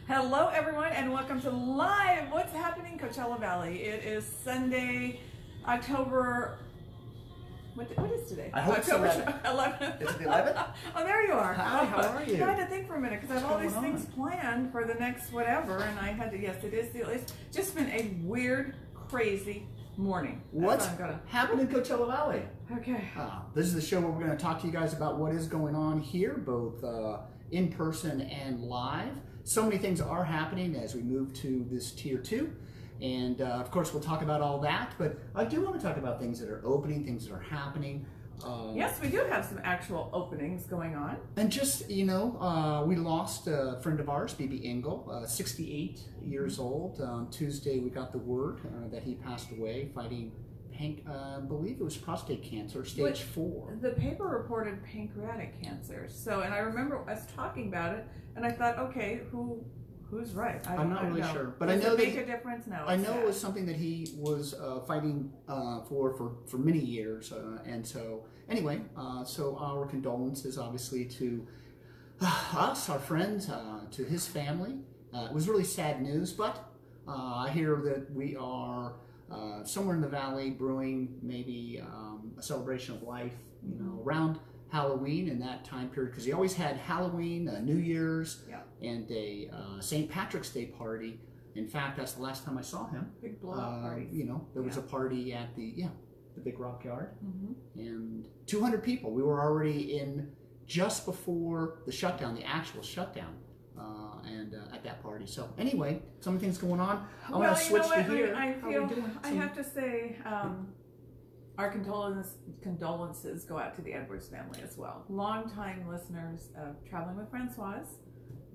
Hello everyone and welcome to Live What's Happening Coachella Valley. It is Sunday, October, what is today? I hope October it's 11th. Is it the 11th? Oh, there you are. Hi, how are you? I had to think for a minute because I have all these going things planned for the next whatever, and I had to, yes, it's just been a weird, crazy morning. What's happening in Coachella Valley? Okay. This is the show where we're going to talk to you guys about what is going on here, both in person and live. So many things are happening as we move to this tier 2. And of course, we'll talk about all that. But I do want to talk about things that are opening, things that are happening. Yes, we do have some actual openings going on. And just, we lost a friend of ours, BB Engel, 68 years old. On Tuesday, we got the word that he passed away fighting, I believe it was prostate cancer, stage 4. The paper reported pancreatic cancer. So, and I remember us talking about it, and I thought, okay, who's right? I'm not really sure, but Does I know it make a difference? No. I know it was something that he was fighting for many years, and so anyway, so our condolences, obviously, to us, our friends, to his family. It was really sad news, but I hear that we are somewhere in the valley brewing maybe a celebration of life, around Halloween in that time period, because he always had Halloween, New Year's, and a St. Patrick's Day party. In fact, that's the last time I saw him. Big blowout party. There was a party at the Big Rock Yard, and 200 people. We were already in just before the shutdown, the actual shutdown, and at that party. So anyway, some things going on. I want to switch to here. I have to say, our condolences go out to the Edwards family as well. Longtime listeners of Traveling with Francoise.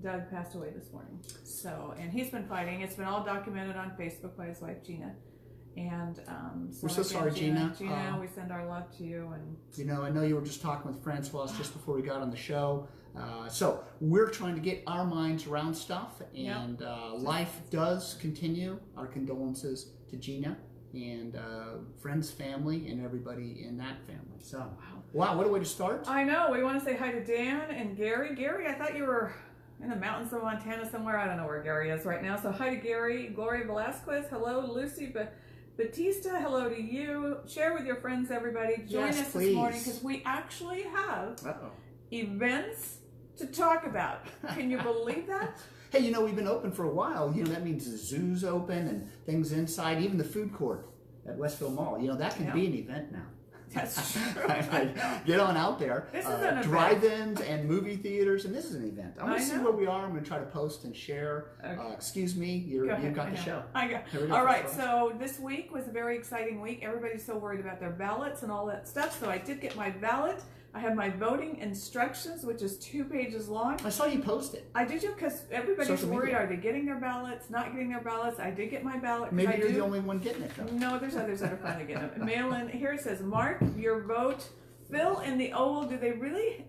Doug passed away this morning. So, and he's been fighting. It's been all documented on Facebook by his wife, Gina. And so we're so sorry, Gina. Gina, we send our love to you. And I know you were just talking with Francoise just before we got on the show. So we're trying to get our minds around stuff, and life does continue. Our condolences to Gina and friends, family, and everybody in that family. So, wow, what a way to start. I know. We want to say hi to Dan and Gary. Gary, I thought you were in the mountains of Montana somewhere. I don't know where Gary is right now. So hi to Gary. Gloria Velasquez. Hello. Lucy Batista. Hello to you. Share with your friends, everybody. Join us this morning because we actually have events to talk about. Can you believe that? Hey, we've been open for a while. That means the zoo's open and things inside, even the food court at Westville Mall. That can be an event now. That's true. Get on out there. This is an event. Drive-ins and movie theaters, and this is an event. I'm going to see where we are. I'm going to try to post and share. Okay. Excuse me, you've got the show. I got. All right, so this week was a very exciting week. Everybody's so worried about their ballots and all that stuff, so I did get my ballot. I have my voting instructions, which is 2 pages long. I saw you post it. I did, because everybody's worried. Are they getting their ballots, not getting their ballots? I did get my ballot. Maybe you're the only one getting it, though. No, there's others that are finally getting it. Mail in. Here it says, mark your vote. Fill in the oval. Do they really,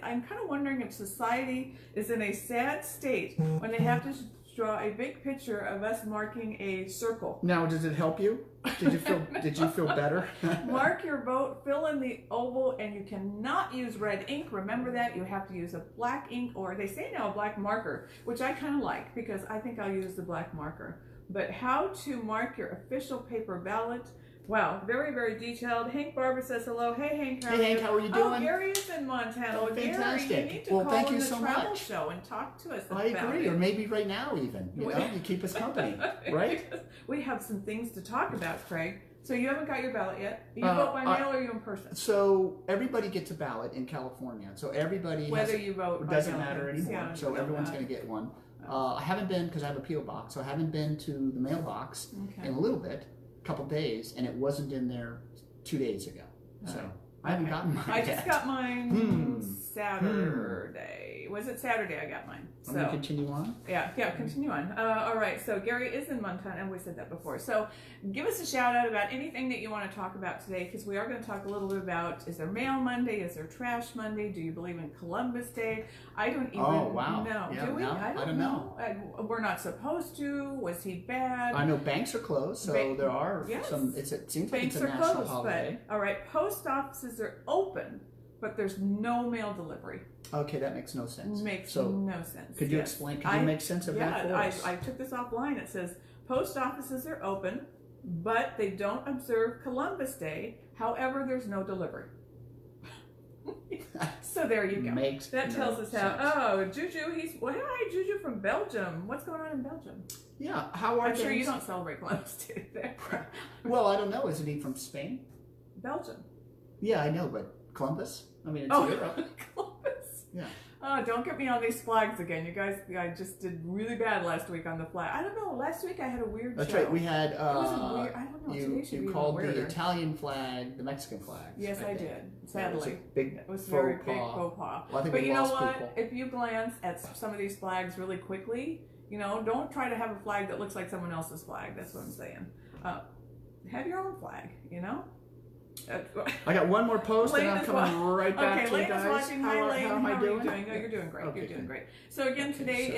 I'm kind of wondering if society is in a sad state when they have to draw a big picture of us marking a circle. Now, does it help you? Did you feel better? Mark your vote, fill in the oval, and you cannot use red ink. Remember that. You have to use a black ink, or they say now a black marker, which I kind of like because I think I'll use the black marker. But how to mark your official paper ballot. Wow, very, very detailed. Hank Barber says hello. Hey, Hank. Hey, Hank, how are you doing? Oh, Gary is in Montana. Oh, fantastic. Gary, you need to call thank in you the so travel much. show and talk to us about I agree, it. or maybe right now even. You keep us company, right? We have some things to talk about, Craig. So you haven't got your ballot yet? You vote by mail or you in person? So everybody gets a ballot in California. So everybody whether you vote it doesn't matter anymore. So everyone's going to get one. I haven't been, because I have a P.O. box, so I haven't been to the mailbox in a little bit, a couple days, and it wasn't in there 2 days ago. So I haven't gotten mine I just got mine Saturday. Was it Saturday I got mine? I'm going to continue on? Yeah, continue on. All right, so Gary is in Montana, and we said that before. So give us a shout out about anything that you want to talk about today, because we are going to talk a little bit about, is there Mail Monday? Is there Trash Monday? Do you believe in Columbus Day? I don't even know. Yeah, do we? No, I don't know. We're not supposed to. Was he bad? I know banks are closed, so there are some, it seems like it's a national holiday. But, all right, post offices are open but there's no mail delivery. Okay, that makes no sense. Makes so, no sense. Could you explain? Could you make sense of that for us? I took this offline. It says post offices are open, but they don't observe Columbus Day. However, there's no delivery. So there you go. That tells us how. Oh, Juju, hi Juju from Belgium. What's going on in Belgium? Yeah, how are I'm sure you don't celebrate Columbus Day there. Well, I don't know. Isn't he from Spain? Belgium. Yeah, I know, but Columbus? I mean, it's Europe. Columbus. Yeah. Oh, don't get me on these flags again. You guys, I just did really bad last week on the flag. I don't know. Last week I had a weird That's show. right. We had, it was weird. I don't know. you called the Italian flag the Mexican flag. Yes, I did. Sadly. It was very big faux pas. Well, I think but you know what? People. If you glance at some of these flags really quickly, don't try to have a flag that looks like someone else's flag. That's what I'm saying. Have your own flag, I got one more post and I'm coming right back to you guys. Okay, Lane is watching. Hi, Lane. How am I doing? Oh, you're doing great. Okay, you're doing great. So again, today,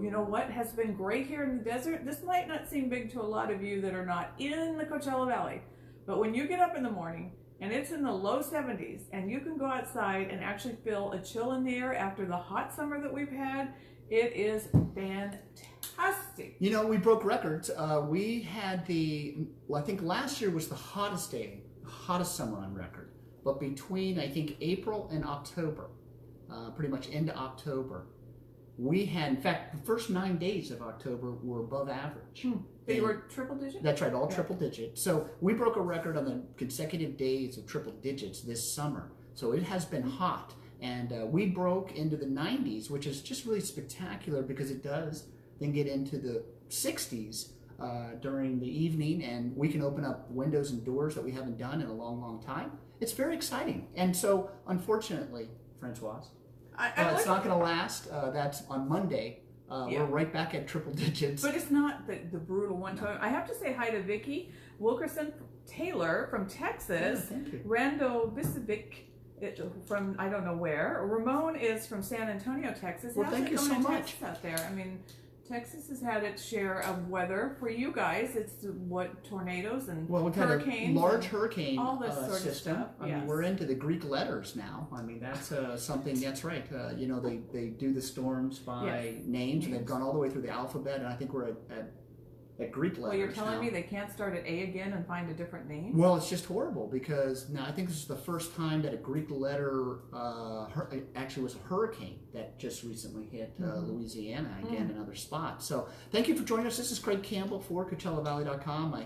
you know what has been great here in the desert? This might not seem big to a lot of you that are not in the Coachella Valley, but when you get up in the morning and it's in the low 70s and you can go outside and actually feel a chill in the air after the hot summer that we've had, it is fantastic. We broke records. We had I think last year was the hottest day. Hottest summer on record, but between I think April and October, pretty much into October, we had, in fact, the first 9 days of October were above average. They were triple digit? That's right, all triple digit. So we broke a record on the consecutive days of triple digits this summer. So it has been hot, and we broke into the 90s, which is just really spectacular because it does then get into the 60s. During the evening, and we can open up windows and doors that we haven't done in a long, long time. It's very exciting. And so, unfortunately, Francoise, it's not going to last. That's on Monday. We're right back at triple digits. But it's not the brutal one. No. I have to say hi to Vicky Wilkerson Taylor from Texas. Yeah, thank you. Rando Bisovic from I don't know where. Ramon is from San Antonio, Texas. Well, thank you so much. Out there. I mean, Texas has had its share of weather. For you guys, it's tornadoes and hurricanes. Large hurricane all this sort system. of stuff. I mean, we're into the Greek letters now. I mean, that's something. That's right. They do the storms by names, and they've gone all the way through the alphabet. And I think we're at Greek letters. Well, you're telling me they can't start at A again and find a different name? Well, it's just horrible because now I think this is the first time that a Greek letter actually was a hurricane that just recently hit Louisiana again and other spots. So thank you for joining us. This is Craige Campbell for CoachellaValley.com.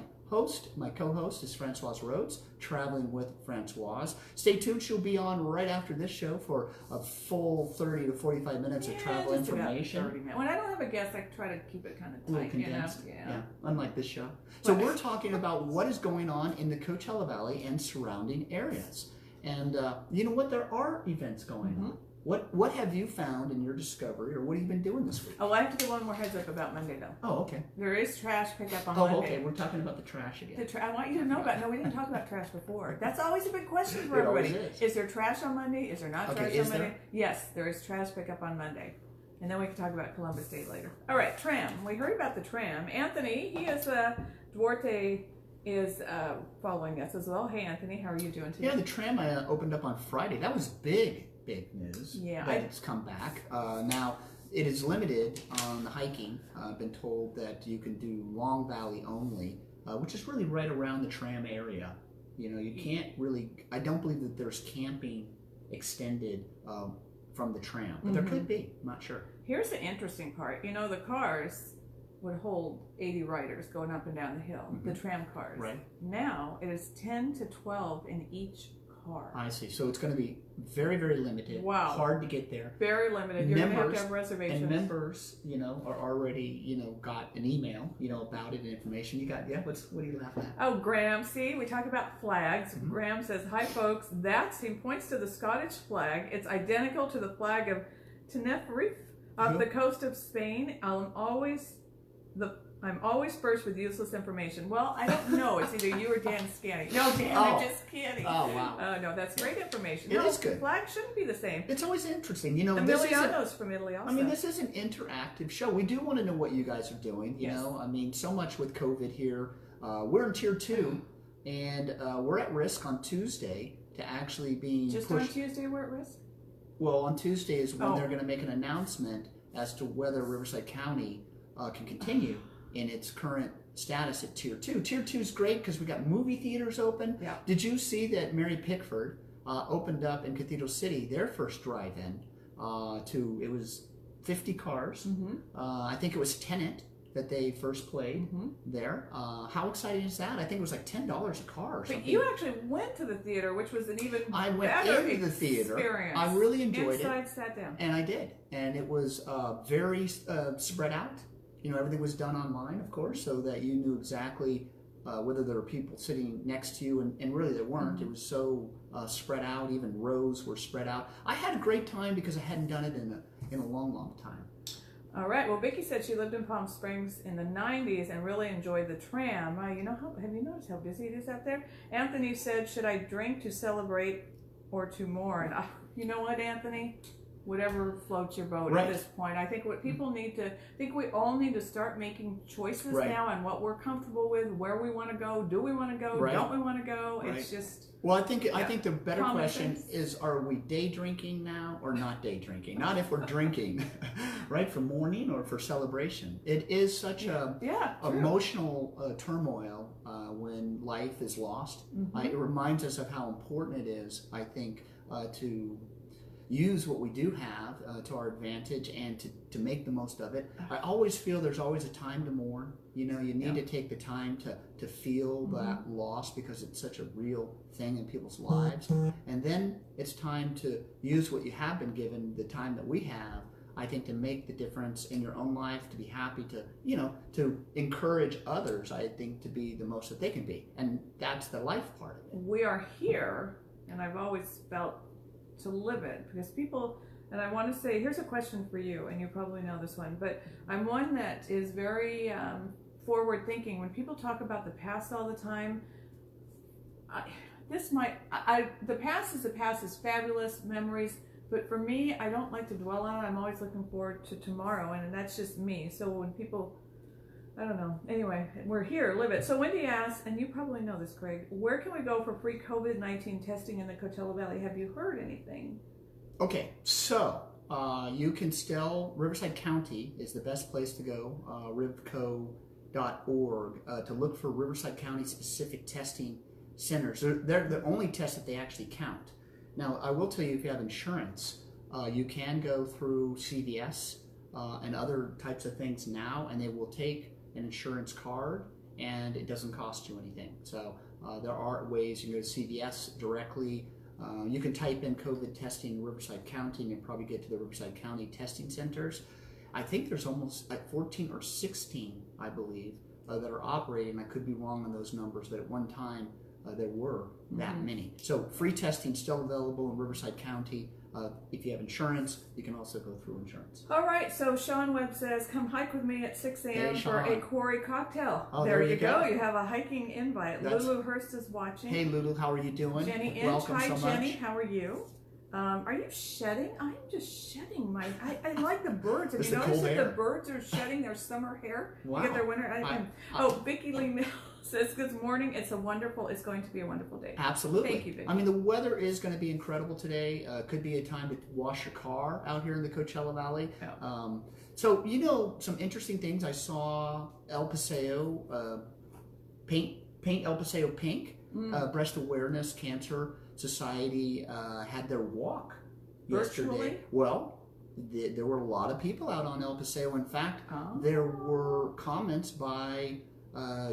My co-host is Francoise Rhodes, traveling with Francoise. Stay tuned. She'll be on right after this show for a full 30 to 45 minutes of travel information. When I don't have a guest, I try to keep it kind of tight. A little condensed. Yeah, unlike this show. So we're talking about what is going on in the Coachella Valley and surrounding areas. And you know what? There are events going on. What have you found in your discovery, or what have you been doing this week? Oh, I have to give one more heads up about Monday, though. Oh, okay. There is trash pickup on Monday. Oh, okay. We're talking about the trash again. I want you to know about. No, we didn't talk about trash before. That's always a big question for everybody. Is there trash on Monday? Is there not trash on Monday? Yes, there is trash pickup on Monday. And then we can talk about Columbus Day later. All right, tram. We heard about the tram. Anthony, he is Duarte is following us as well. Hey, Anthony, how are you doing today? Yeah, the tram opened up on Friday. That was big news. Yeah, that it's come back. Now it is limited on the hiking. I've been told that you can do Long Valley only, which is really right around the tram area. You can't really. I don't believe that there's camping extended from the tram, but there could be. I'm not sure. Here's the interesting part. The cars would hold 80 riders going up and down the hill. The tram cars. Right. Now it is 10 to 12 in each car. I see. So it's going to be very, very limited. Wow. Hard to get there. Very limited. You're going to have reservations. And members, are already, got an email, about it and information. You got, what are you laughing at? Oh, Graham, see, we talk about flags. Graham says, hi folks, he points to the Scottish flag. It's identical to the flag of Tenerife off the coast of Spain. I'm always first with useless information. Well, I don't know. It's either you or Dan Scanny. No, Dan, I'm just kidding. Oh, wow. No, that's great information. It is good. The flag shouldn't be the same. It's always interesting. Emiliano's from Italy also. I mean, this is an interactive show. We do want to know what you guys are doing. You know, I mean, so much with COVID here. We're in Tier 2, and we're at risk on Tuesday to actually being just pushed. on Tuesday we're at risk? Well, on Tuesday is when Oh. they're going to make an announcement as to whether Riverside County can continue in its current status at Tier 2. Tier 2 is great because we got movie theaters open. Yeah. Did you see that Mary Pickford opened up in Cathedral City their first drive-in it was 50 cars. Mm-hmm. I think it was Tenet that they first played there. How exciting is that? I think it was like $10 a car or something. But you actually went to the theater, which was an even I went better into the theater. experience. I really enjoyed Inside, sat down. and I did. And it was very spread out. You know, everything was done online, of course, so that you knew exactly whether there were people sitting next to you, and really there weren't. It was so spread out. Even rows were spread out. I had a great time because I hadn't done it in a long, long time. All right. Well, Vicki said she lived in Palm Springs in the 90s and really enjoyed the tram. Have you noticed how busy it is out there? Anthony said, should I drink to celebrate or to mourn? You know what, Anthony? Whatever floats your boat Right. at this point. I think what people we all need to start making choices now on what we're comfortable with, where we want to go. Do we want to go? Right. Don't we want to go? Right. It's just... Well, I think the better Common question sense. is: are we day drinking now or not day drinking? Not if we're drinking, right, for mourning or for celebration. It is such a true. emotional turmoil when life is lost. It reminds us of how important it is, I think, to use what we do have to our advantage and to make the most of it. I always feel there's always a time to mourn. You know, you need to take the time to feel that loss because it's such a real thing in people's lives. And then it's time to use what you have been given, the time that we have, I think, to make the difference in your own life, to be happy, to encourage others, I think, to be the most that they can be. And that's the life part of it. We are here, and I've always felt to live it, because people, and I want to say, here's a question for you, and you probably know this one, but I'm one that is very forward thinking. When people talk about the past all the time, the past is fabulous memories, but for me, I don't like to dwell on it. I'm always looking forward to tomorrow, and that's just me. So when people, I don't know. Anyway, we're here, live it. So Wendy asks, and you probably know this, Craige, where can we go for free COVID-19 testing in the Coachella Valley? Have you heard anything? Okay, so you can still, Riverside County is the best place to go, rivco.org, to look for Riverside County specific testing centers. They're the only test that they actually count. Now, I will tell you, if you have insurance, you can go through CVS and other types of things now, and they will take an insurance card, and it doesn't cost you anything. So there are ways. You can go to CVS directly. You can type in COVID testing in Riverside County, and you'll probably get to the Riverside County testing centers. I think there's almost like 14 or 16, I believe, that are operating. I could be wrong on those numbers, but at one time there were that many. So free testing still available in Riverside County. If you have insurance, you can also go through insurance. All right, so Sean Webb says, come hike with me at 6 a.m. for a quarry cocktail. Oh, there you go. You have a hiking invite. That's... Lulu Hurst is watching. Hey, Lulu, how are you doing? Jenny Inch. Welcome Hi, so Jenny. much. How are you? Are you shedding? I'm just shedding my... I like the birds. Have It's you the noticed cold that air. the birds are shedding their summer hair? Wow. To get their winter... Vicki Lee Mill says, good morning. It's going to be a wonderful day. Absolutely. Thank you, Vicki. I mean, the weather is going to be incredible today. Could be a time to wash your car out here in the Coachella Valley. Yeah. So, some interesting things. I saw El Paseo paint El Paseo pink. Breast Awareness Cancer Society had their walk Virtually? yesterday. Well, there were a lot of people out on El Paseo. In fact, there were comments by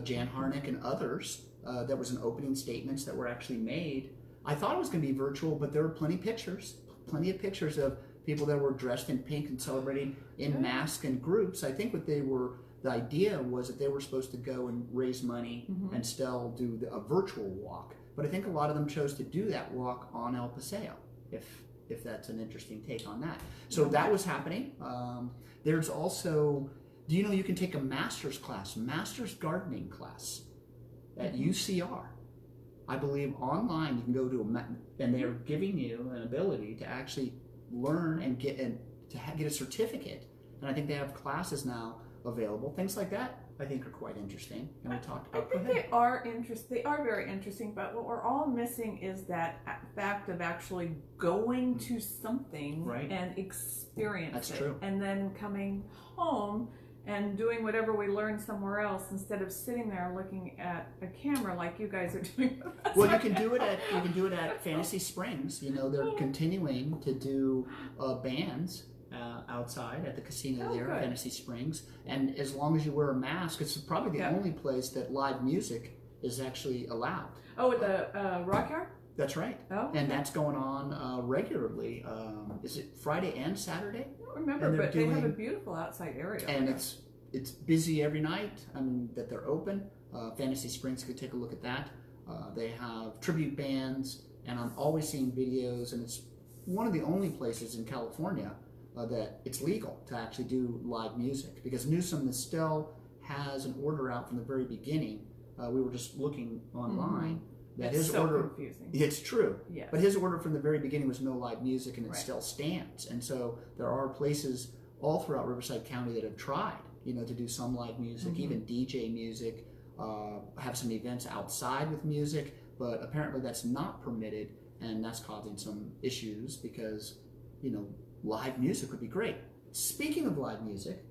Jan Harnick and others. There was an opening statements that were actually made. I thought it was going to be virtual, but there were plenty of pictures of people that were dressed in pink and celebrating in masks and groups. I think the idea was that they were supposed to go and raise money and still do a virtual walk. But I think a lot of them chose to do that walk on El Paseo, if that's an interesting take on that. So that was happening. There's also, do you know you can take a master's gardening class at UCR. I believe online you can go to and they're giving you an ability to actually learn and get a certificate. And I think they have classes now available, things like that. I think are quite interesting, and we talked I about. think they are interesting. They are very interesting, but what we're all missing is that fact of actually going to something Right. and experience That's it, true. and then coming home and doing whatever we learned somewhere else instead of sitting there looking at a camera like you guys are doing. Well, you can do it at Fantasy Springs. You know, they're continuing to do bands outside at the casino there, good. Fantasy Springs. And as long as you wear a mask, it's probably the only place that live music is actually allowed. Oh, at the Rock Yard? That's right. Oh, okay. And that's going on regularly. Is it Friday and Saturday? I don't remember, but they have a beautiful outside area. And it's busy every night. I mean, that they're open. Fantasy Springs, could take a look at that. They have tribute bands, and I'm always seeing videos, and it's one of the only places in California that it's legal to actually do live music, because Newsom still has an order out from the very beginning. We were just looking online that it's his so order. Confusing. It's true, yes. But his order from the very beginning was no live music, and it Right. still stands. And so there are places all throughout Riverside County that have tried, you know, to do some live music, even DJ music, have some events outside with music, but apparently that's not permitted, and that's causing some issues because, you know, live music would be great. Speaking of live music,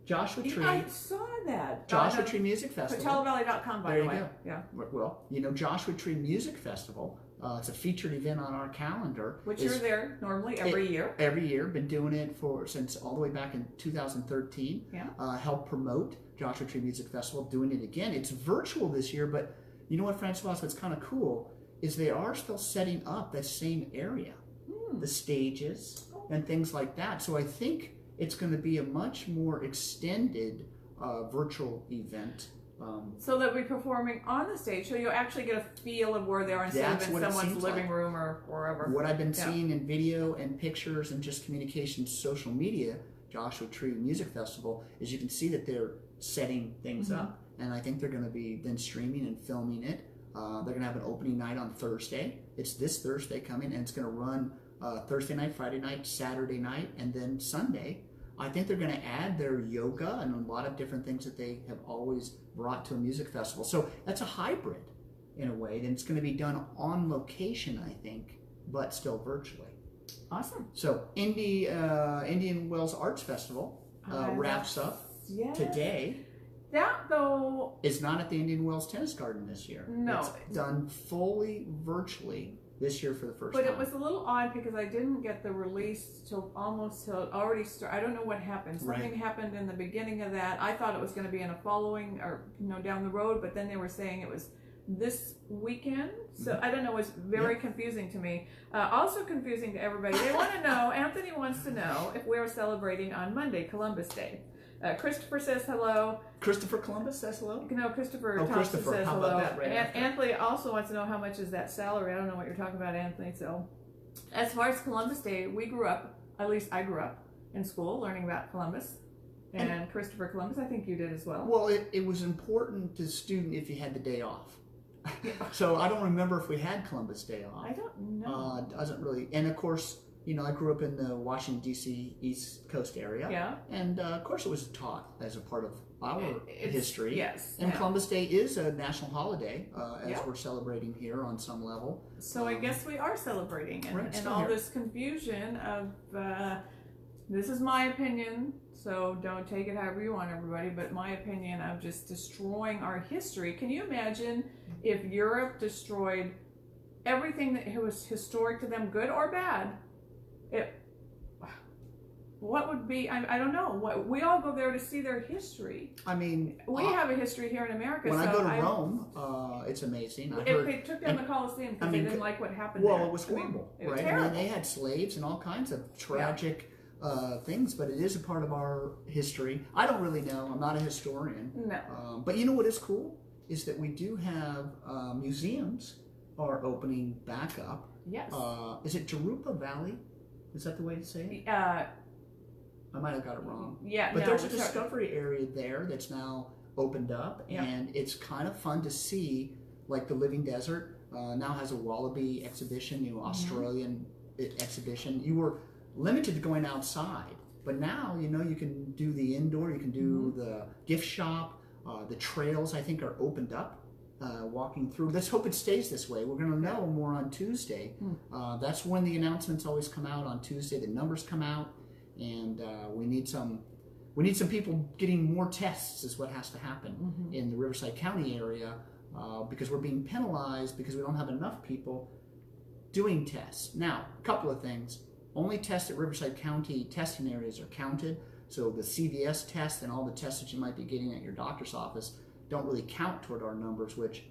Joshua Tree. I saw that. Joshua Tree Music Festival. CoachellaValley.com, by There the way. you go. Yeah. Well, you know, Joshua Tree Music Festival. It's a featured event on our calendar. Which you're there normally every year. Every year. Been doing it since all the way back in 2013. Yeah. Helped promote Joshua Tree Music Festival. Doing it again. It's virtual this year, but you know what, Francoise? What's kind of cool is they are still setting up that same area, the stages and things like that. So I think it's going to be a much more extended virtual event. So they'll be performing on the stage, so you'll actually get a feel of where they are instead That's of in what it someone's seems living like. room or wherever. What I've been seeing in video and pictures and just communication, social media, Joshua Tree Music Festival, is you can see that they're setting things up. And I think they're going to be then streaming and filming it. They're going to have an opening night on Thursday. It's this Thursday coming, and it's going to run Thursday night, Friday night, Saturday night, and then Sunday. I think they're going to add their yoga and a lot of different things that they have always brought to a music festival. So that's a hybrid in a way. Then it's going to be done on location, I think, but still virtually. Awesome. So Indian Wells Arts Festival wraps up today. That, though, is not at the Indian Wells Tennis Garden this year. No. It's done fully virtually this year for the first but time. it was a little odd because I didn't get the release till already start. I don't know what happened. Something happened in the beginning of that. I thought it was going to be in a following or down the road, but then they were saying it was this weekend. So I don't know. It was very confusing to me. Also confusing to everybody. They want to know. Anthony wants to know if we're celebrating on Monday, Columbus Day. Christopher says hello. Christopher Columbus says hello? No, Christopher Oh, Thompson Christopher. says How hello. about that right after? Anthony also wants to know how much is that salary. I don't know what you're talking about, Anthony. So, as far as Columbus Day, we grew up, at least I grew up, in school learning about Columbus. And Christopher Columbus, I think you did as well. Well, it was important to the student if you had the day off. So I don't remember if we had Columbus Day off. I don't know. Doesn't really. And of course, you know, I grew up in the Washington, D.C. East Coast area. Yeah. And of course it was taught as a part of our history. Yes. And Columbus Day is a national holiday, as we're celebrating here on some level. So I guess we are celebrating. And all this confusion of, this is my opinion, so don't take it however you want, everybody, but my opinion of just destroying our history. Can you imagine if Europe destroyed everything that was historic to them, good or bad? What would be, I don't know, we all go there to see their history. I mean, we have a history here in America. When I go to Rome, it's amazing. They took down the Colosseum because they didn't like what happened there. Well, it was horrible, it was right? terrible. I mean, they had slaves and all kinds of tragic things, but it is a part of our history. I don't really know. I'm not a historian. No. But you know what is cool? Is that we do have museums are opening back up. Yes. Is it Jurupa Valley? Is that the way to say it? I might have got it wrong. Yeah, but there's a discovery area there that's now opened up, and it's kind of fun to see. Like the Living Desert now has a wallaby exhibition, Australian exhibition. You were limited to going outside, But now, you know, you can do the indoor, you can do the gift shop, the trails I think are opened up. Walking through. Let's hope it stays this way. We're going to know more on Tuesday. That's when the announcements always come out on Tuesday. The numbers come out, and we need some people getting more tests. Is what has to happen in the Riverside County area because we're being penalized because we don't have enough people doing tests. Now, a couple of things. Only tests at Riverside County testing areas are counted. So the CVS test and all the tests that you might be getting at your doctor's office don't really count toward our numbers, which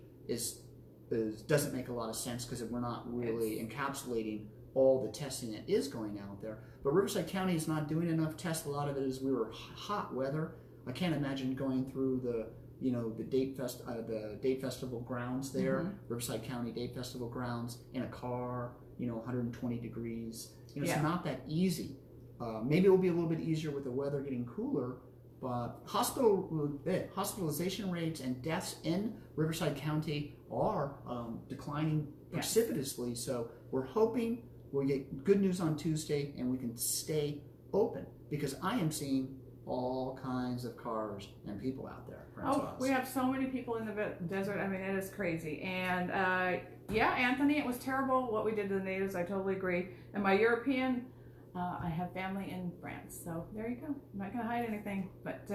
doesn't make a lot of sense because we're not really encapsulating all the testing that is going out there. But Riverside County is not doing enough tests. A lot of it is we were hot weather. I can't imagine going through the Date Festival grounds there, Riverside County Date Festival grounds in a car, 120 degrees. It's not that easy. Maybe it will be a little bit easier with the weather getting cooler. But hospitalization rates and deaths in Riverside County are declining precipitously. So we're hoping we'll get good news on Tuesday and we can stay open because I am seeing all kinds of cars and people out there. Francoise. Oh, we have so many people in the desert. I mean, it is crazy. And Anthony, it was terrible what we did to the natives. I totally agree. And my European... I have family in France, so there you go. I'm not going to hide anything. But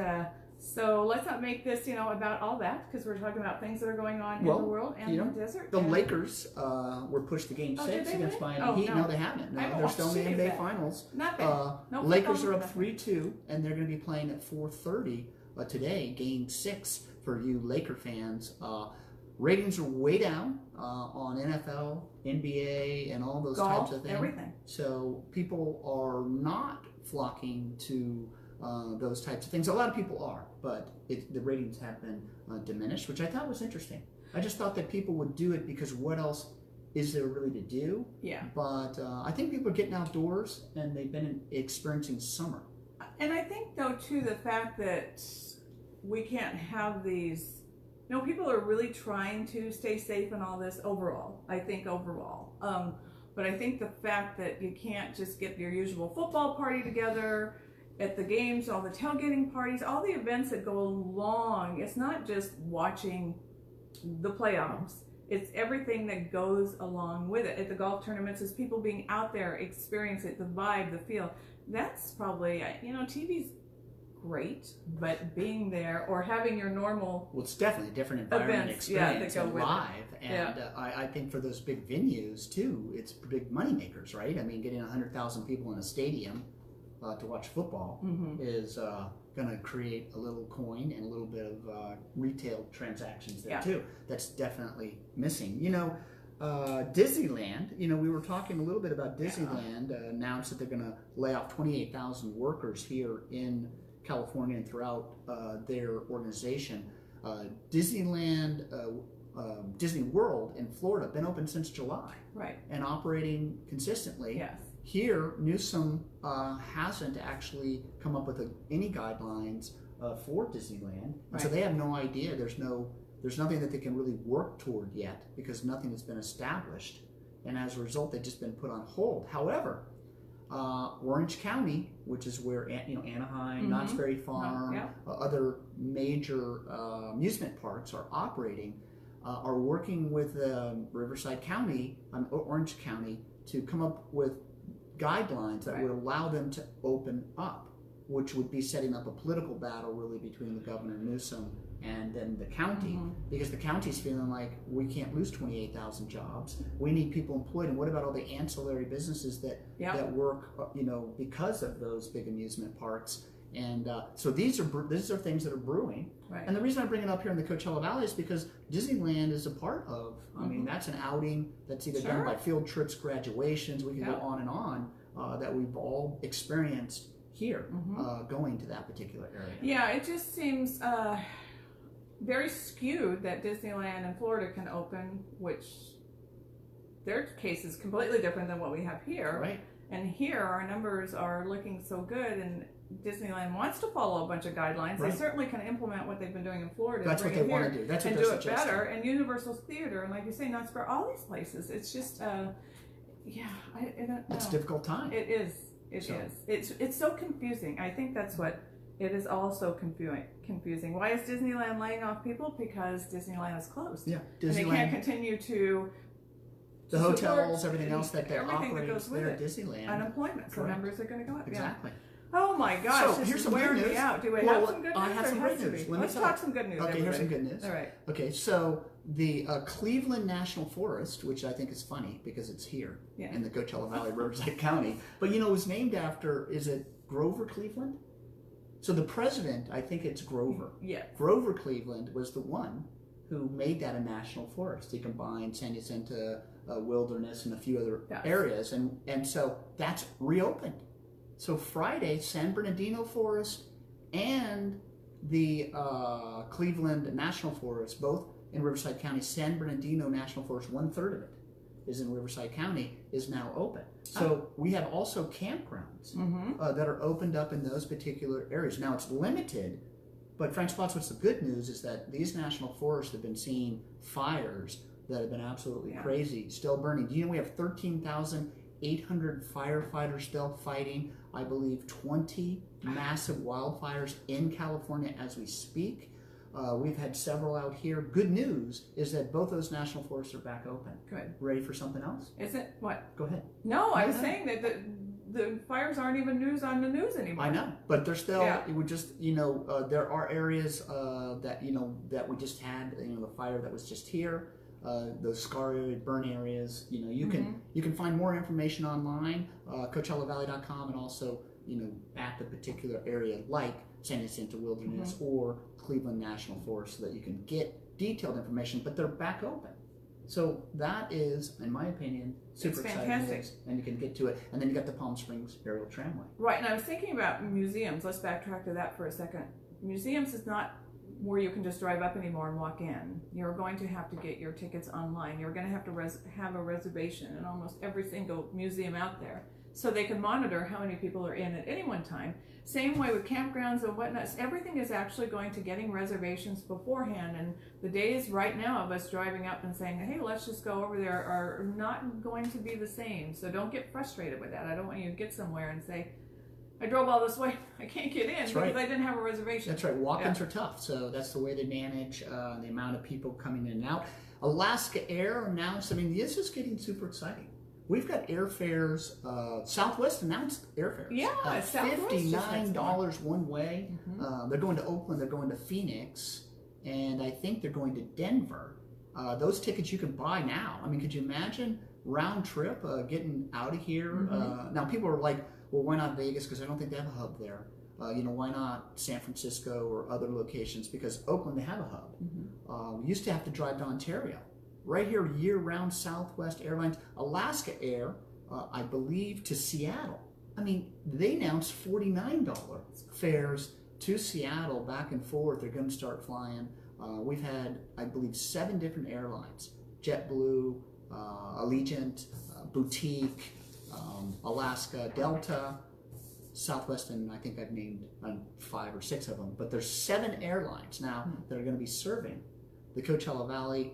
so let's not make this, about all that because we're talking about things that are going on in the world and the desert. The Lakers were pushed to Game 6 against Miami Heat. No, they haven't. No, they're still in the NBA Finals. Nothing. Lakers are up 3-2, and they're going to be playing at 4:30 today, Game 6 for you Laker fans. Ratings are way down on NFL, NBA, and all those golf, types of things. Everything. So people are not flocking to those types of things. A lot of people are, but the ratings have been diminished, which I thought was interesting. I just thought that people would do it because what else is there really to do? Yeah. But I think people are getting outdoors, and they've been experiencing summer. And I think, though, too, the fact that we can't have these... people are really trying to stay safe in all this overall. I think overall. But I think the fact that you can't just get your usual football party together at the games, all the tailgating parties, all the events that go along. It's not just watching the playoffs. It's everything that goes along with it. At the golf tournaments, it's people being out there, experiencing it, the vibe, the feel. That's probably, TV's great, but being there or having your normal it's definitely a different environment experience and live and I think for those big venues too, it's big money makers, right? I mean, getting 100,000 people in a stadium to watch football is going to create a little coin and a little bit of retail transactions there too. That's definitely missing. Disneyland, we were talking a little bit about Disneyland announced that they're going to lay off 28,000 workers here in California and throughout their organization. Disneyland, Disney World in Florida, been open since July, right, and operating consistently. Yes. Here, Newsom hasn't actually come up with any guidelines for Disneyland, and so they have no idea. There's nothing that they can really work toward yet because nothing has been established, and as a result, they've just been put on hold. However, Orange County, which is where Anaheim, Knott's Berry Farm, other major amusement parks are operating, are working with Riverside County, Orange County, to come up with guidelines that would allow them to open up, which would be setting up a political battle really between the Governor Newsom and then the county, because the county's feeling like we can't lose 28,000 jobs. We need people employed, and what about all the ancillary businesses that work, because of those big amusement parks? And so these are things that are brewing. Right. And the reason I bring it up here in the Coachella Valley is because Disneyland is a part of. I mean, that's an outing that's either done by field trips, graduations. We can go on and on that we've all experienced here, going to that particular area. Yeah, it just seems very skewed that Disneyland in Florida can open, which their case is completely different than what we have here. Right. And here our numbers are looking so good, and Disneyland wants to follow a bunch of guidelines. Right. They certainly can implement what they've been doing in Florida. That's what they want to do. That's what and do it better. And Universal Theater, and like you say, Knott's Berry, all these places. It's just, I don't know. It's a difficult time. It is. It is. It's so confusing. I think that's what it is. Also confusing. Why is Disneyland laying off people? Because Disneyland is closed. Yeah, Disneyland. And they can't continue to. The hotels, everything else that they're operating there at it. Disneyland. Unemployment, so numbers are going to go up. Exactly. Yeah. Oh my gosh, so this here's is some wearing good news. me out. Do we have some good news? I have some great news. Let's talk some good news. Okay, everybody. here's some good news. All right. Okay, so the Cleveland National Forest, which I think is funny because it's here in the Coachella Valley, Riverside County, but it was named after, is it Grover Cleveland? So the president, I think it's Grover. Yeah. Grover Cleveland was the one who made that a national forest. He combined San Jacinto wilderness and a few other areas, and so that's reopened. So Friday, San Bernardino Forest and the Cleveland National Forest, both in Riverside County. San Bernardino National Forest, 1/3 of it is in Riverside County, is now open. So we have also campgrounds that are opened up in those particular areas. Now it's limited, but Francoise, what's the good news is that these national forests have been seeing fires that have been absolutely crazy, still burning. Do you know we have 13,800 firefighters still fighting, I believe 20 massive wildfires in California as we speak. We've had several out here. Good news is that both those national forests are back open. Good. Ready for something else? Is it? What? Go ahead. No, I was saying that the fires aren't even news on the news anymore. I know, but they're still, it would just, there are areas that, that we just had, the fire that was just here. Those scar area, burn areas, you can find more information online, CoachellaValley.com, and also, at the particular area like San Jacinto Wilderness or Cleveland National Forest, so that you can get detailed information, but they're back open. So that is, in my opinion, super exciting news, and you can get to it. And then you got the Palm Springs Aerial Tramway. Right, and I was thinking about museums. Let's backtrack to that for a second. Museums is not where you can just drive up anymore and walk in. You're going to have to get your tickets online. You're going to have to have a reservation in almost every single museum out there, so they can monitor how many people are in at any one time. Same way with campgrounds and whatnot. Everything is actually going to getting reservations beforehand, and the days right now of us driving up and saying, hey, let's just go over there, are not going to be the same. So don't get frustrated with that. I don't want you to get somewhere and say, I drove all this way, I can't get in because I didn't have a reservation. That's right, walk-ins are tough, so that's the way they manage the amount of people coming in and out. Alaska Air announced, this is getting super exciting. We've got airfares, Southwest announced airfares. Yeah, $59 one way. They're going to Oakland, they're going to Phoenix, and I think they're going to Denver. Those tickets you can buy now. Could you imagine round trip getting out of here? Now people are like, well, why not Vegas? Because I don't think they have a hub there. Why not San Francisco or other locations? Because Oakland, they have a hub. We used to have to drive to Ontario. Right here, year-round Southwest Airlines. Alaska Air, I believe, to Seattle. They announced $49 fares to Seattle back and forth. They're going to start flying. We've had, I believe, 7 different airlines. JetBlue, Allegiant, Boutique, Alaska, Delta, Southwest, and I think I've named 5 or 6 of them. But there's 7 airlines now that are going to be serving the Coachella Valley.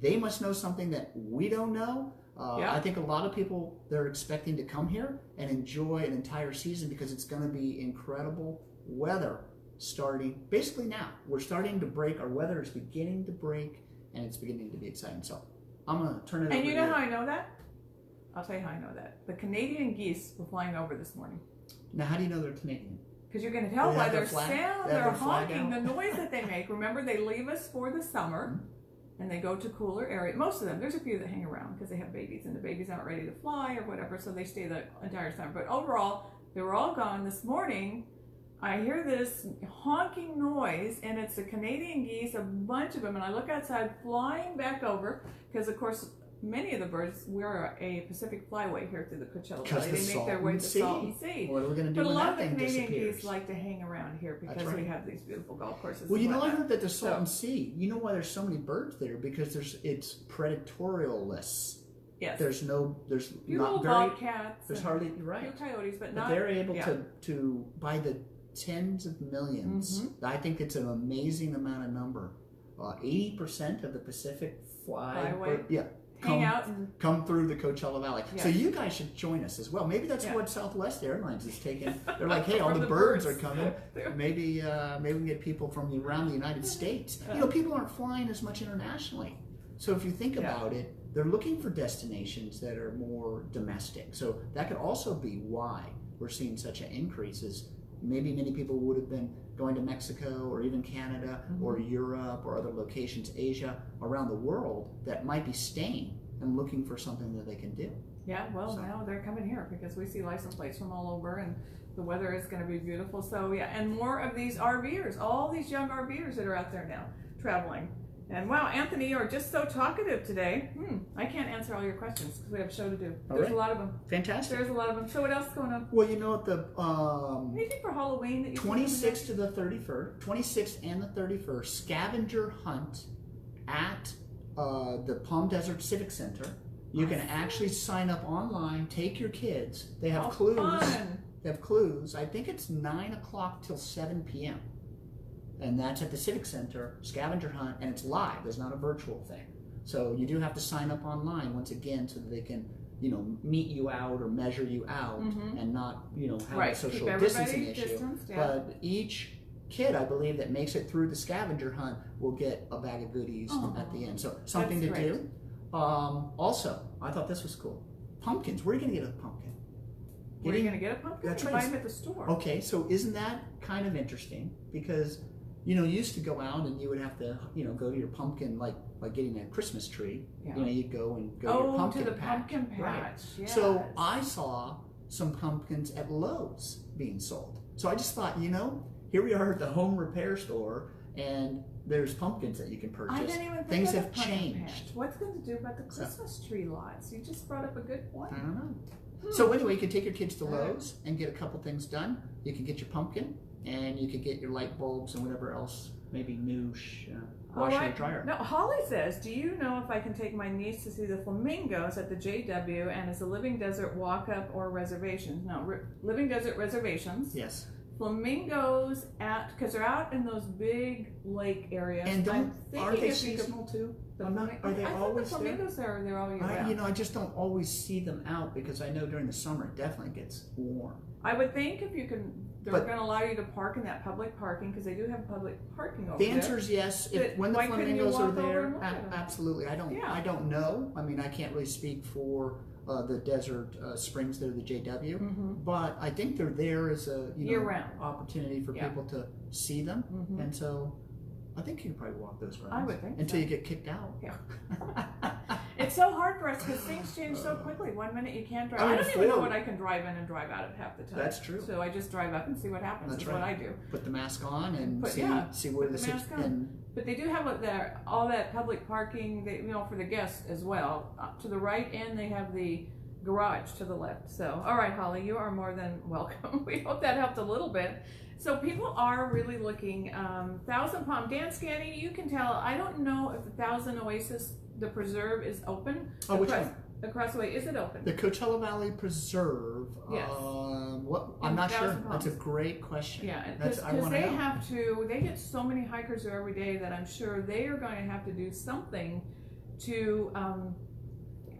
They must know something that we don't know. I think a lot of people, they're expecting to come here and enjoy an entire season because it's going to be incredible weather starting basically now. We're starting to break. Our weather is beginning to break, and it's beginning to be exciting. So I'm going to turn it over. And you know how I know that? I'll tell you how I know that. The Canadian geese were flying over this morning. Now, how do you know they're Canadian? Because you're going to tell by their sound, their honking, the noise that they make. Remember, they leave us for the summer. And they go to cooler areas. Most of them, there's a few that hang around because they have babies and the babies aren't ready to fly or whatever, so they stay the entire summer. But overall, they were all gone. This morning, I hear this honking noise, and it's the Canadian geese, a bunch of them, and I look outside flying back over because, of course, many of the birds, we're a Pacific flyway here through the Coachella Valley. They make their way to Salton Sea. What are we going to do but a when lot that of the thing Canadian disappears? geese like to hang around here because we have these beautiful golf courses. Well, I heard that the Salton Sea, you know why there's so many birds there? Because it's predatorial-less. Yes. There's few not little very, bobcats. There's hardly, right. Few coyotes, but not. But they're able to, by the tens of millions, I think it's an amazing amount of number. 80% of the Pacific flyway. hang out and come through the Coachella Valley. Yeah. So you guys should join us as well. Maybe that's Yeah. what Southwest Airlines is taking. They're like, hey, all Or the the birds are birds. coming. Maybe we can get people from around the United States. You know, people aren't flying as much internationally. So if you think about it, they're looking for destinations that are more domestic. So that could also be why we're seeing such an increase. Is maybe many people would have been going to Mexico or even Canada or Europe or other locations, Asia, around the world, that might be staying and looking for something that they can do. Yeah, well, now they're coming here because we see license plates from all over, and the weather is going to be beautiful. So yeah, and more of these RVers, all these young RVers that are out there now traveling. And wow, Anthony, you're just so talkative today. I can't answer all your questions because we have a show to do. There's a lot of them. Fantastic. There's a lot of them. So what else is going on? Well, you know what, the Anything for Halloween that you 26th to the 31st, 26th and the 31st, scavenger hunt at the Palm Desert Civic Center. You can actually sign up online, take your kids. They have clues. Fun. They have clues. I think it's 9 o'clock till 7 p.m. And that's at the Civic Center, scavenger hunt, and it's live. It's not a virtual thing. So you do have to sign up online once again so that they can, you know, meet you out or measure you out and not, you know, have a social distancing issue. But each kid, I believe, that makes it through the scavenger hunt will get a bag of goodies at the end. So something to do. Also, I thought this was cool. Pumpkins. Where are you going to get a pumpkin? Where are you going to get a pumpkin? That's You right. buy them at the store. Okay, so isn't that kind of interesting? Because, you know, you used to go out and you would have to, you know, go to your pumpkin, like getting a Christmas tree. Yeah. You know, you'd go and go to your pumpkin to the patch. pumpkin patch. Right. Yes. So I saw some pumpkins at Rhodes being sold. So I just thought, you know, here we are at the home repair store, and there's pumpkins that you can purchase. I didn't even think Things of have the pumpkin changed. patch. What's going to do about the Christmas tree lots? You just brought up a good point. I don't know. So anyway, you can take your kids to Lowe's and get a couple things done. You can get your pumpkin, and you can get your light bulbs and whatever else, maybe new washer and dryer. No, Holly says, do you know if I can take my niece to see the flamingos at the JW, and is a Living Desert walk-up or reservations? No, Living Desert reservations. Yes. Flamingos because they're out in those big lake areas. And aren't they if you could- seasonal too? Are they always the flamingos they're all year there? round. You know, I just don't always see them out because I know during the summer it definitely gets warm. I would think if you can, they're going to allow you to park in that public parking because they do have public parking over The there. answer is yes. When the why couldn't you flamingos are walk over there, and look at them? absolutely. I don't know. I mean, I can't really speak for the Desert Springs that are the JW, but I think they're there as a year-round opportunity for people to see them, and so I think you can probably walk those grounds. I would think until you get kicked out. Yeah. It's so hard for us because things change so quickly. 1 minute you can't drive. I mean, I don't even know what I can drive in and drive out of half the time. That's true. So I just drive up and see what happens. That's what I do. Put the mask on and see where the mask on. But they do have all that public parking, for the guests as well. To the right end, they have the garage to the left. So, all right, Holly, you are more than welcome. We hope that helped a little bit. So people are really looking. Thousand Palm, Dan Scanny, you can tell. I don't know if the Thousand Oasis, the preserve, is open. Oh, which one? Across the way, is it open? The Coachella Valley Preserve. Yes. I'm not sure. That's a great question. Yeah, because they get so many hikers there every day that I'm sure they are going to have to do something to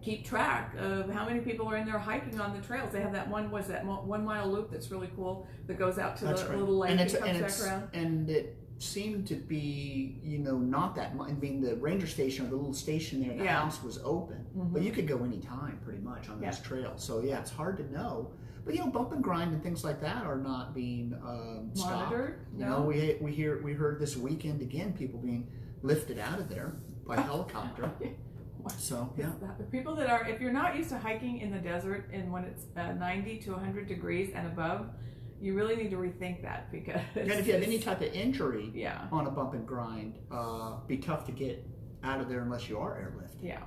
keep track of how many people are in there hiking on the trails. They have that 1 mile loop that's really cool that goes out to the little lake and comes back around. And it seemed to be, not that much. I mean, the ranger station or the little station there, the house was open, but you could go anytime pretty much on those trails. So yeah, it's hard to know. But bump and grind and things like that are not being monitored. No, we heard this weekend again people being lifted out of there by helicopter. So yeah, the people that are, if you're not used to hiking in the desert and when it's 90 to 100 degrees and above, you really need to rethink that because. And if you have any type of injury on a bump and grind, be tough to get out of there unless you are airlifted. Yeah.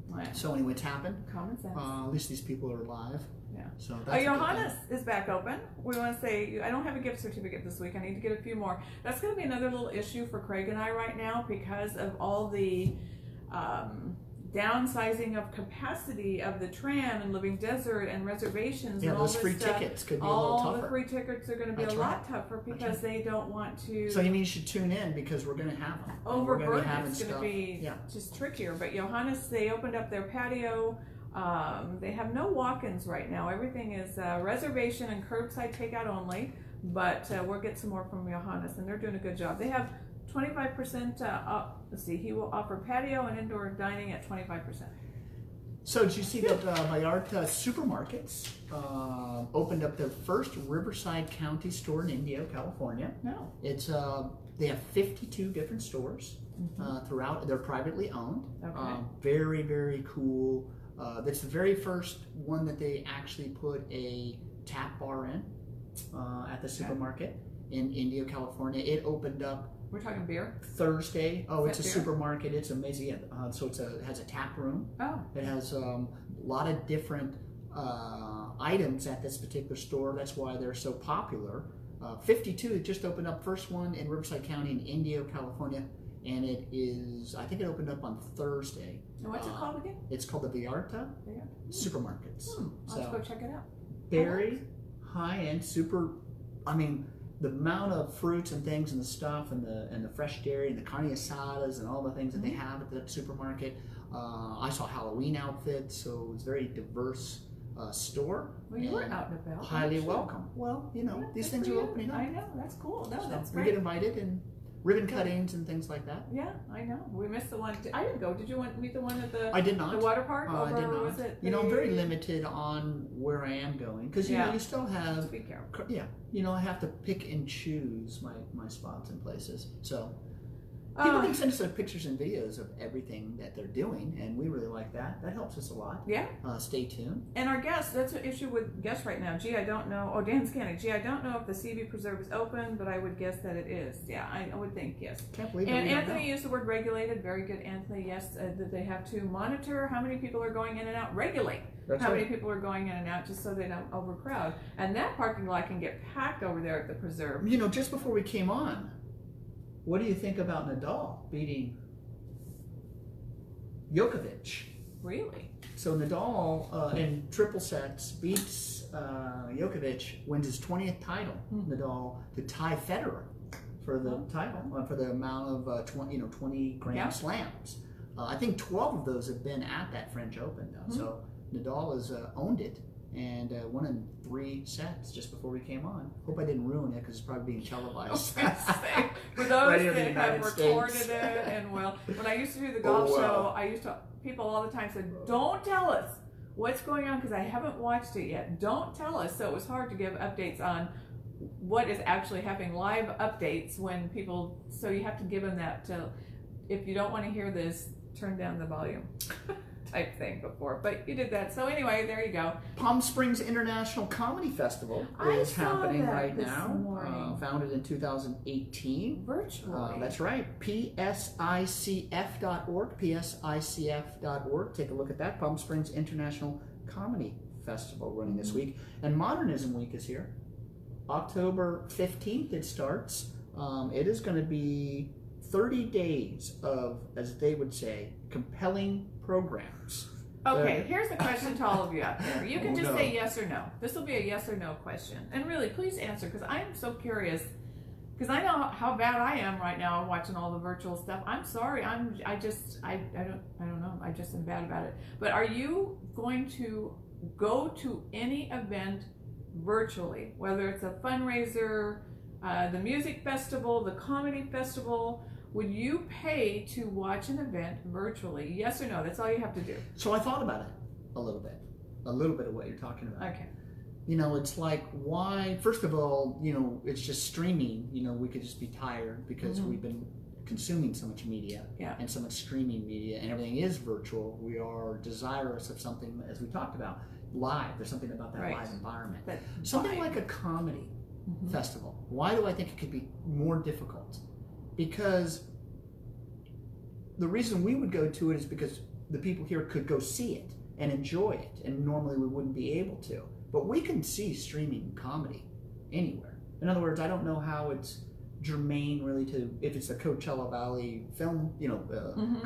Right. So anyway, it's happened. Common sense. At least these people are alive. Yeah. So that's Johannes is back open. We want to say, I don't have a gift certificate this week. I need to get a few more. That's going to be another little issue for Craige and I right now because of all the downsizing of capacity of the tram and Living Desert and reservations Yeah, and all those this free stuff. tickets could be a all little tougher. the free tickets are going to be That's a right. lot tougher because they don't want to So you mean you should tune in because we're going to have them. overburden. It's going to be Yeah. just trickier. But Johannes, they opened up their patio. They have no walk-ins right now. Everything is reservation and curbside takeout only. But we'll get some more from Johannes, and they're doing a good job. They have 25% let's see, he will offer patio and indoor dining at 25%. So did you see that Vallarta Supermarkets opened up their first Riverside County store in Indio, California? No. It's they have 52 different stores throughout. They're privately owned. Okay. Very, very cool. That's the very first one that they actually put a tap bar in at the supermarket in Indio, California. It opened up. We're talking beer? Thursday. Oh, it's a beer? supermarket. It's amazing. So it has a tap room. Oh. It has a lot of different items at this particular store. That's why they're so popular. 52 just opened up. First one in Riverside County in Indio, California. And it is, I think it opened up on Thursday. And what's it called again? It's called the Vallarta Supermarkets. I'll have to go check it out. Very high-end, super, I mean, the amount of fruits and things and the stuff and the fresh dairy and the carne asadas and all the things that they have at the supermarket. I saw Halloween outfits, so it's a very diverse store. Well, you were out and about. Highly welcome. Well, you know, these things are opening up. I know, that's cool. No, So that's we great. get invited and ribbon cuttings and things like that. Yeah, I know. We missed the one. I didn't go. Did you meet the one at the? I did not. The water park? I did not. Was it you know, I'm very limited on where I am going because you know you still have. Be careful. Yeah, you know I have to pick and choose my spots and places. So people can send us their pictures and videos of everything that they're doing, and we really like that. That helps us a lot. Yeah. Stay tuned. And our guests, that's an issue with guests right now. Gee, I don't know. Oh, Dan Scannick. Gee, I don't know if the CB Preserve is open, but I would guess that it is. Yeah, I would think yes. Can't believe it. And Anthony used the word regulated. Very good, Anthony. Yes, that they have to monitor how many people are going in and out. Regulate how many people are going in and out, just so they don't overcrowd. And that parking lot can get packed over there at the Preserve. You know, just before we came on, what do you think about Nadal beating Djokovic? Really? So Nadal in triple sets beats Djokovic, wins his 20th title. Nadal to tie Federer for the title, for the amount of 20 Grand Slams. I think 12 of those have been at that French Open though. So Nadal has owned it and won in 3 sets just before we came on. Hope I didn't ruin it because it's probably being televised. For those that have recorded it, and well, when I used to do the golf show, people all the time said, "Don't tell us what's going on because I haven't watched it yet. Don't tell us." So it was hard to give updates on what is actually happening, live updates when people. So you have to give them that. If you don't want to hear this, turn down the volume. Type thing before, but you did that. So anyway, there you go. Palm Springs International Comedy Festival is happening right now. Founded in 2018. Virtually. That's right. PSICF.org. PSICF.org. Take a look at that. Palm Springs International Comedy Festival running this week. And Modernism Week is here. October 15th it starts. It is going to be 30 days of, as they would say, compelling programs. Okay, here's the question to all of you out there. You can just say yes or no. This will be a yes or no question. And really, please answer, because I am so curious, because I know how bad I am right now watching all the virtual stuff. I'm sorry. I don't know. I just am bad about it. But are you going to go to any event virtually, whether it's a fundraiser, the music festival, the comedy festival? Would you pay to watch an event virtually? Yes or no? That's all you have to do. So I thought about it a little bit of what you're talking about. Okay. You know, it's like, why, first of all, you know, it's just streaming. You know, we could just be tired because we've been consuming so much media and so much streaming media, and everything is virtual. We are desirous of something, as we talked about, live. There's something about that live environment. Something like a comedy festival. Why do I think it could be more difficult? Because the reason we would go to it is because the people here could go see it and enjoy it, and normally we wouldn't be able to. But we can see streaming comedy anywhere. In other words, I don't know how it's germane really to if it's a Coachella Valley film,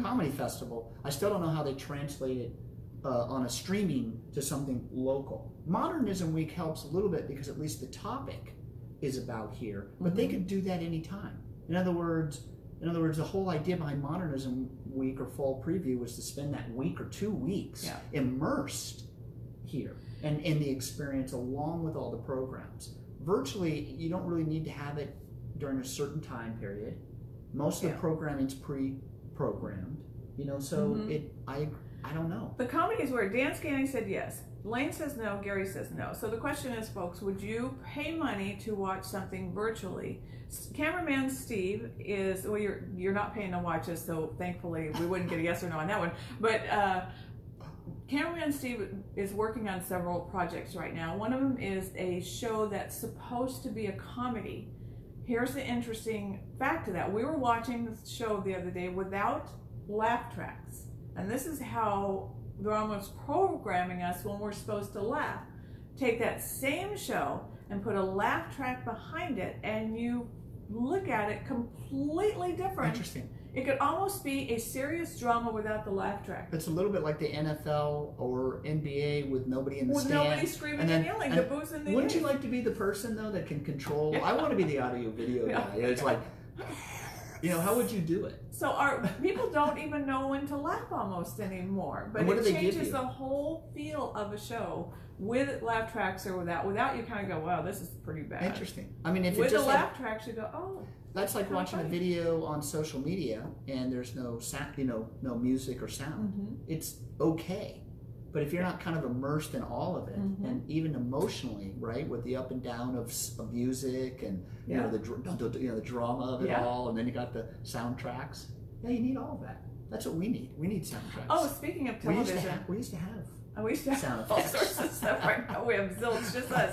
comedy festival. I still don't know how they translate it on a streaming to something local. Modernism Week helps a little bit because at least the topic is about here, but they could do that anytime. In other words, the whole idea behind Modernism Week or Fall Preview was to spend that week or 2 weeks immersed here and in the experience along with all the programs. Virtually, you don't really need to have it during a certain time period. Most of the programming's pre-programmed, so I don't know. The comedy is where Dan Scanning said yes, Lane says no, Gary says no. So the question is, folks, would you pay money to watch something virtually? Cameraman Steve is, well, you're not paying to watch us, so thankfully we wouldn't get a yes or no on that one. But Cameraman Steve is working on several projects right now. One of them is a show that's supposed to be a comedy. Here's the interesting fact to that. We were watching the show the other day without laugh tracks. And this is how they're almost programming us when we're supposed to laugh. Take that same show and put a laugh track behind it, and you look at it completely different. Interesting. It could almost be a serious drama without the laugh track. It's a little bit like the NFL or NBA with nobody in the stand. With nobody screaming and yelling, the booze in the Wouldn't you like to be the person, though, that can control? I want to be the audio-video guy. It's like, how would you do it? So people don't even know when to laugh almost anymore. But it changes the whole feel of a show with laugh tracks or without. Without, you kind of go, wow, this is pretty bad. Interesting. I mean, if with it's just the laugh tracks, you go, oh. That's like watching a video on social media and there's no sound, no music or sound. It's okay. But if you're not kind of immersed in all of it, and even emotionally, right, with the up and down of music and the drama of it all, and then you got the soundtracks. Yeah, you need all of that. That's what we need. We need soundtracks. Oh, speaking of television, we used to have sound effects. All sorts of stuff right now. We have zilch, just us.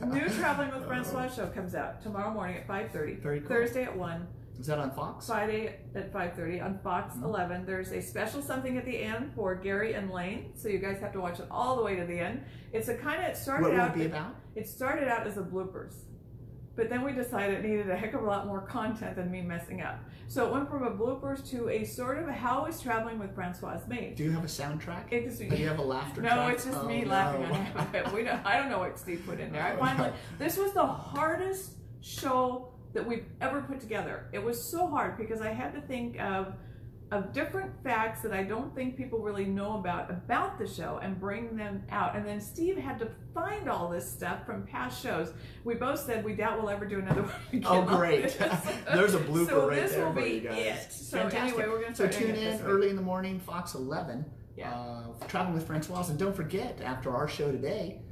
New Traveling with Francoise show comes out tomorrow morning at 5:30. Very cool. Thursday at 1. Is that on Fox? Friday at 5:30 on Fox 11. There's a special something at the end for Gary and Lane, so you guys have to watch it all the way to the end. It's a kind of, What would it be about? It started out as a bloopers, but then we decided it needed a heck of a lot more content than me messing up. So it went from a bloopers to a sort of how is Traveling with Francoise made. Do you have a soundtrack? Do you have a laughter track? No, it's just me laughing on half of it. I don't know what Steve put in there. This was the hardest show that we've ever put together. It was so hard because I had to think of different facts that I don't think people really know about the show and bring them out. And then Steve had to find all this stuff from past shows. We both said we doubt we'll ever do another one again. Oh, great. There's a blooper right there for you guys. It. So fantastic. Anyway, we're going to tune in early in the morning, Fox 11, Traveling with Francoise. And don't forget, after our show today,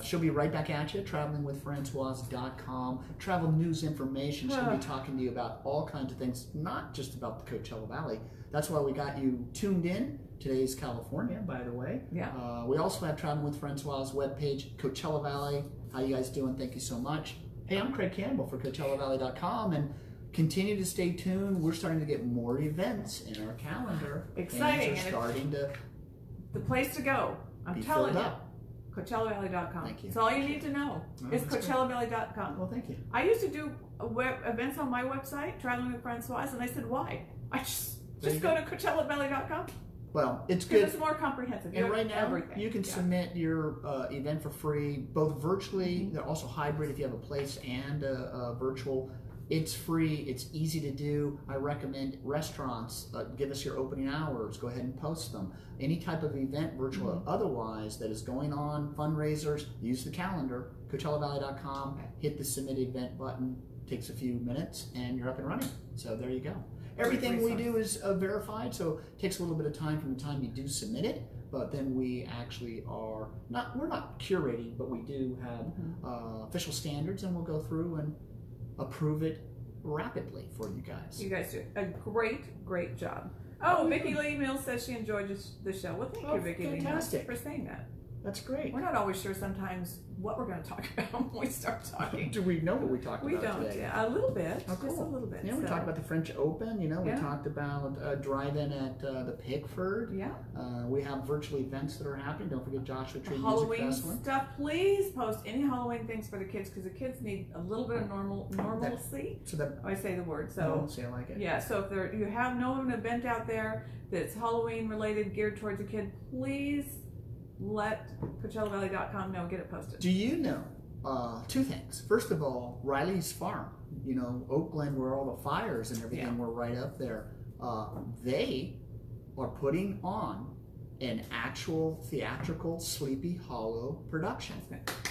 she'll be right back at you, travelingwithfrancoise.com. Travel news information. She'll be talking to you about all kinds of things, not just about the Coachella Valley. That's why we got you tuned in. Today's California, by the way. We also have Traveling with Francoise webpage, Coachella Valley. How you guys doing? Thank you so much. Hey, I'm Craige Campbell for CoachellaValley.com, and continue to stay tuned. We're starting to get more events in our calendar. Exciting. Things are starting to the place to go. I'm telling you. CoachellaValley.com. Thank you. That's all you need to know. Is CoachellaValley.com. Well, thank you. I used to do events on my website, Traveling with Francoise, and I said, why? I just go to CoachellaValley.com. Well, it's good. It's more comprehensive. And right now, you can submit your event for free, both virtually, they're also hybrid if you have a place and a virtual. It's free. It's easy to do. I recommend restaurants, give us your opening hours. Go ahead and post them. Any type of event, virtual or otherwise, that is going on, fundraisers, use the calendar, CoachellaValley.com, hit the submit event button. Takes a few minutes, and you're up and running. So there you go. Everything we do is verified, so it takes a little bit of time from the time you do submit it, but then we actually we're not curating, but we do have official standards, and we'll go through and approve it rapidly for you guys. You guys do a great job. Oh, Vicki Lee Mills says she enjoyed the show. Well, thank you, Vicki Lee Mills, for saying that. That's great. We're not always sure sometimes what we're going to talk about when we start talking. Do we know what we talked We about don't, today? yeah, a little bit, Oh, cool. just a little bit. Yeah, we talked about the French Open. You know, we Yeah. talked about drive-in at the Pickford. Yeah. We have virtual events that are happening. Don't forget Joshua Tree Music Halloween Festival. stuff. Please post any Halloween things for the kids because the kids need a little bit of normalcy. So that I say the word. So I like it. yeah. So if you have know of an event out there that's Halloween related, geared towards a kid, please let CoachellaValley.com know. Get it posted. Do you know two things? First of all, Riley's Farm. You know, Oak Glen, where all the fires and everything were right up there. They are putting on an actual theatrical Sleepy Hollow production.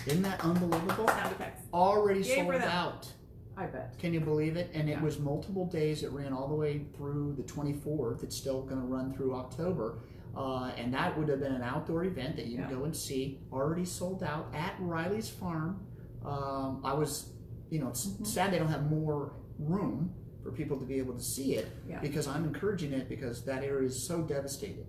Isn't that unbelievable? Sound effects. Already Yay sold for them. out. I bet. Can you believe it? And it Yeah. was multiple days. It ran all the way through the 24th. It's still going to run through October. And that would have been an outdoor event that you can go and see. Already sold out at Riley's Farm. I was, you know, it's sad they don't have more room for people to be able to see it because I'm encouraging it because that area is so devastated.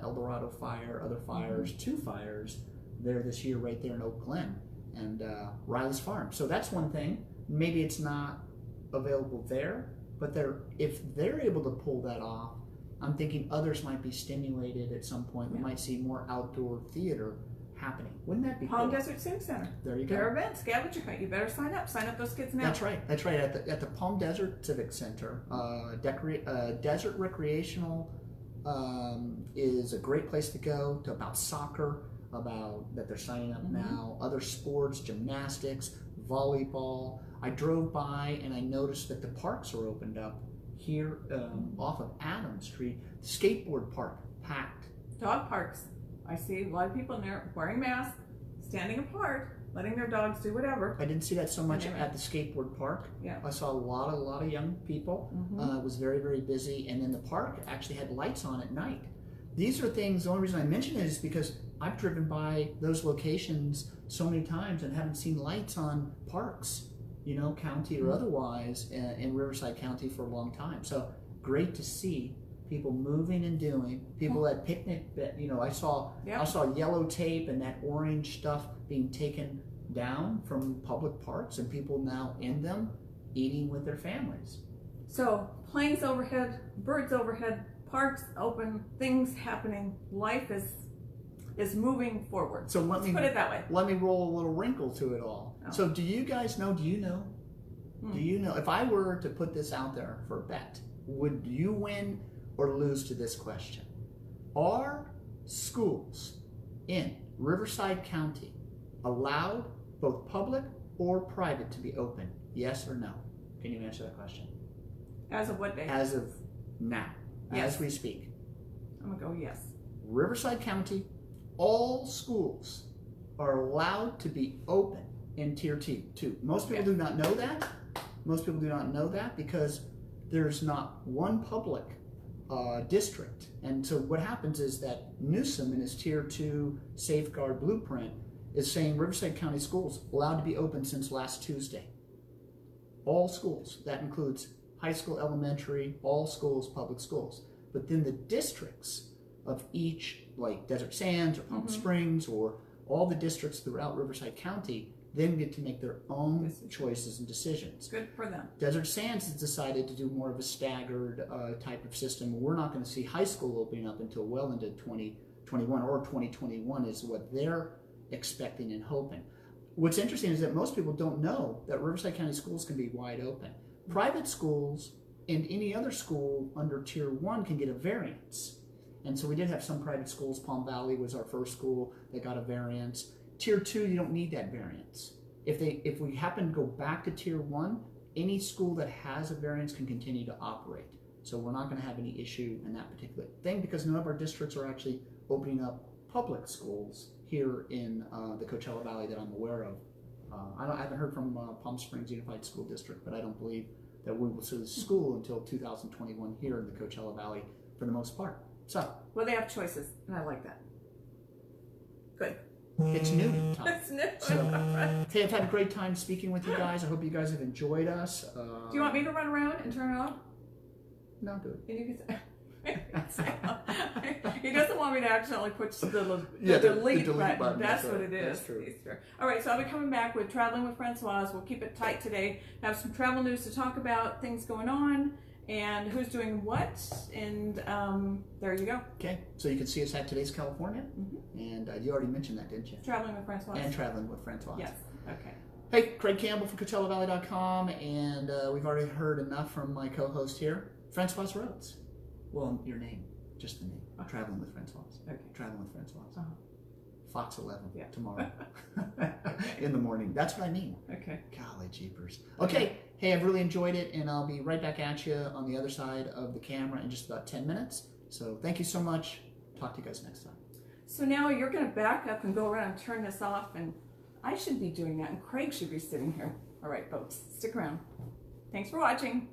El Dorado fire, other fires, 2 fires there this year right there in Oak Glen and Riley's Farm. So that's one thing. Maybe it's not available there, but if they're able to pull that off, I'm thinking others might be stimulated at some point. We might see more outdoor theater happening. Wouldn't that be Palm cool? Desert Civic Center. There you go. Their event, scavenger hunt. You better sign up. Sign up those kids now. That's right. That's right. At the Palm Desert Civic Center, Desert Recreational is a great place to go. To about soccer, about that they're signing up now. Other sports, gymnastics, volleyball. I drove by and I noticed that the parks are opened up here off of Adams Street. The skateboard park packed. Dog parks. I see a lot of people in there wearing masks, standing apart, letting their dogs do whatever. I didn't see that so much at the skateboard park. Yeah. I saw a lot of young people. It was very, very busy. And then the park actually had lights on at night. These are things, the only reason I mention it is because I've driven by those locations so many times and haven't seen lights on parks, you know, county or otherwise, in Riverside County for a long time. So great to see people moving and doing. People at picnic, you know, I saw yellow tape and that orange stuff being taken down from public parks and people now in them eating with their families. So planes overhead, birds overhead, parks open, things happening. Life is moving forward. So let's put it that way. Let me roll a little wrinkle to it all. Oh. So do you guys know, do you know, if I were to put this out there for a bet, would you win or lose to this question? Are schools in Riverside County allowed, both public or private, to be open? Yes or no? Can you answer that question? As of what day? As of now, Yes. as we speak. I'm going to go yes. Riverside County, all schools are allowed to be open in Tier 2. Most people do not know that. Most people do not know that because there's not one public district. And so what happens is that Newsom in his Tier 2 safeguard blueprint is saying Riverside County schools allowed to be open since last Tuesday. All schools. That includes high school, elementary, all schools, public schools. But then the districts of each, like Desert Sands or Palm Springs or all the districts throughout Riverside County, then get to make their own choices and decisions. Good for them. Desert Sands has decided to do more of a staggered type of system. We're not going to see high school opening up until well into 2021 or 2021 is what they're expecting and hoping. What's interesting is that most people don't know that Riverside County schools can be wide open. Private schools and any other school under Tier 1 can get a variance. And so we did have some private schools. Palm Valley was our first school that got a variance. Tier 2, you don't need that variance. If we happen to go back to Tier 1, any school that has a variance can continue to operate. So we're not going to have any issue in that particular thing because none of our districts are actually opening up public schools here in the Coachella Valley that I'm aware of. I haven't heard from Palm Springs Unified School District, but I don't believe that we will see school until 2021 here in the Coachella Valley for the most part. So, well, they have choices, and I like that. Good. It's new time. It's new. So, hey, I've had a great time speaking with you guys. I hope you guys have enjoyed us. Do you want me to run around and turn it off? No, do it. And you can say, He doesn't want me to accidentally push the delete button. That's what it is. That's true. All right, so I'll be coming back with Traveling with Francoise. We'll keep it tight today. Have some travel news to talk about, things going on, and who's doing what. And there you go. Okay, so you can see us at Today's California. And you already mentioned that, didn't you? Traveling with Francoise. And Traveling with Francoise. Yes, okay. Hey, Craige Campbell from CoachellaValley.com, and we've already heard enough from my co-host here, Francoise Rhodes. Well, your name, just the name. Traveling with Francoise. Okay. Traveling with Francoise. Fox 11 Yeah. tomorrow in the morning. That's what I mean. Okay. Golly jeepers. Okay, hey, I've really enjoyed it, and I'll be right back at you on the other side of the camera in just about 10 minutes. So thank you so much. Talk to you guys next time. So now you're going to back up and go around and turn this off, and I should be doing that, and Craige should be sitting here. All right, folks, stick around. Thanks for watching.